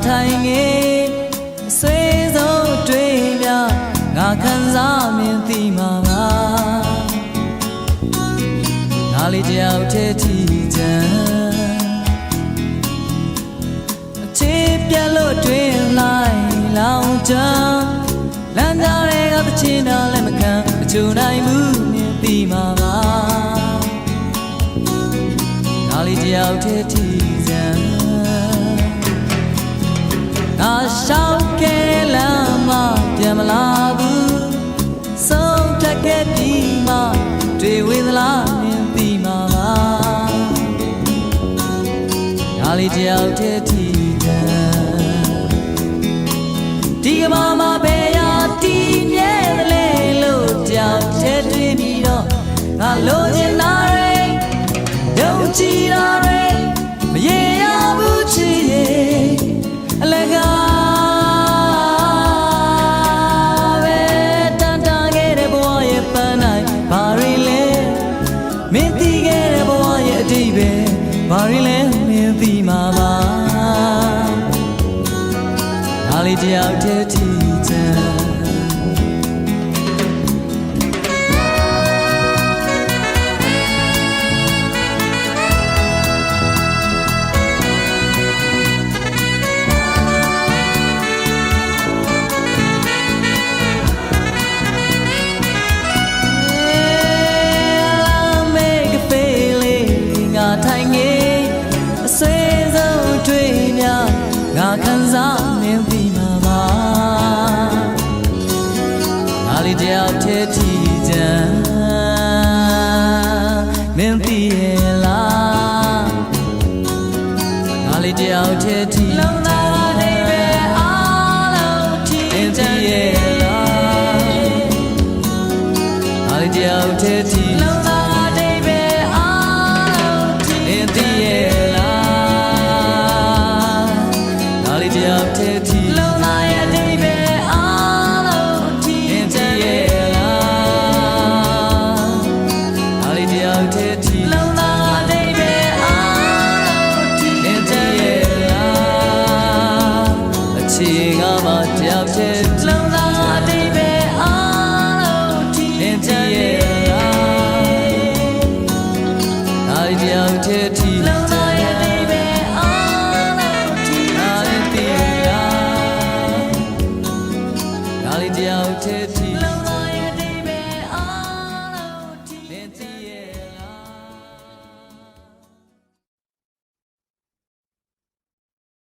ထိုင်ငယ်ဆွေးဆုံးတွေ့မြငါခံစားမြင်သိမှာပါငါလေးတယောက်တည်းထီချမ်းအချစ်ပြတ်လို့တွင်လိုက်လောင်ချမ်းလမ်းကြားတွေကတချင်တော်လည်းမခံမချိုနိုင်ဘူးမြင်သိမှာပါငါလေးတယောက်တည်းထီချမ်းငါရှောက်ခဲလမ်းမပြန်မလာဘူးဆုံးဖြတ်ခဲ့ပြီးမှတွေ့ဝေသလားမြင်သိမှာပါငါလေးတယောက်တည်းထီချမ်းဒီကမ္ဘာမှာဘယ်ရာတည်မြဲသလဲလို့ကြောက်တဲ့တွေ့ပြီးတော့ငါလိုချင်တာတွေယုံကြည်တာတွေမရေရဘူးချစ်ရဲ့အလကားပဲတန်တာခဲ့တဲ့ဘဝရဲ့ပန်းနိုင်ဘာတွေလဲမင်းသိခဲ့တဲ့ဘဝရဲ့အတိတ်ပဲဘာတွေလဲမင်းသိမှာပါငါလေးတယောက်တည်းထီချမ်းငါခံစားမြင်သိမှာပါငါလေးတယောက်တည်းထီချမ်းမင်းသိရဲ့လားငါလေးတယောက်တည်းထီလုံးသားနေပဲအားလုံးထီချမ်းရဲ့လားငါလေးတယောက်တည်းထီလုံးသားနေပဲအားလုံးထီသိရဲ့တယောက်တည်းထီလုံးသားရဲ့အတိတ်ပဲအားလုံးထီချမ်းရဲ့လားငါလေးတယောက်တည်းထီလုံးသားအတိတ်ပဲအားလုံးထီချမ်းရဲ့လားအချီငါမှတယောက်တည်းလုံးသားအတိတ်ပဲအားလုံးထီချမ်းရဲ့လားငါလေးတယောက်တည်းထီလုံးသားရဲ့အတိတ်ပဲငါလေးတယောက်တည်းထီ